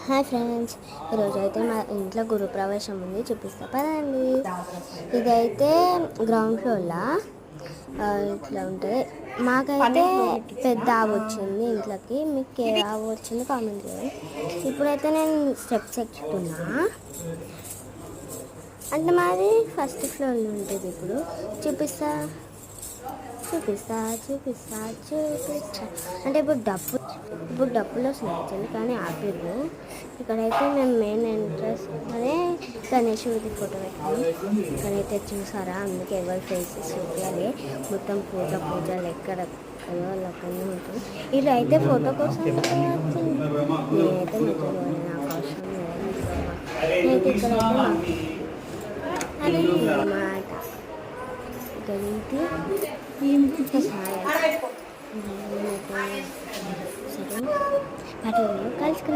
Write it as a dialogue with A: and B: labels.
A: Hi friends, ఈరోజు అయితే మా ఇంట్లో గృహప్రవేశం ఉంది, చూపిస్తా పదండి. ఇదైతే గ్రౌండ్ ఫ్లోర్లా ఇట్లా ఉంటుంది. మాకైతే పెద్ద ఆవు వచ్చింది ఇంట్లోకి. మీకు ఏ ఆవు వచ్చింది కామెంట్ చేయండి. ఇప్పుడైతే నేను స్టెప్స్ ఎక్కుతున్నా. అంటే మాది ఫస్ట్ ఫ్లోర్లో ఉంటుంది. ఇప్పుడు చూపిస్తా చూపిస్తా చూపిస్తా చూపిస్తా అంటే ఇప్పుడు డబ్బులు వస్తున్నాయి కానీ ఆపిర్రు. ఇక్కడైతే మేము మెయిన్ ఎంట్రన్స్ అనే గణేశుడికి ఫోటో పెట్టాము. ఇక్కడైతే చూసారా, అందుకే ఎవరి ఫేసెస్ చూపించాలి. మొత్తం పూజలు ఎక్కడ వాళ్ళు అక్కడనే ఉంటుంది. వీళ్ళు అయితే ఫోటో కోసం నేనైతే మధ్యలో నాకు అవసరం లేదు. నేనైతే ఇక్కడైతే అది మాట గణితి సరే వాటిలో కలుసుకున్నాం.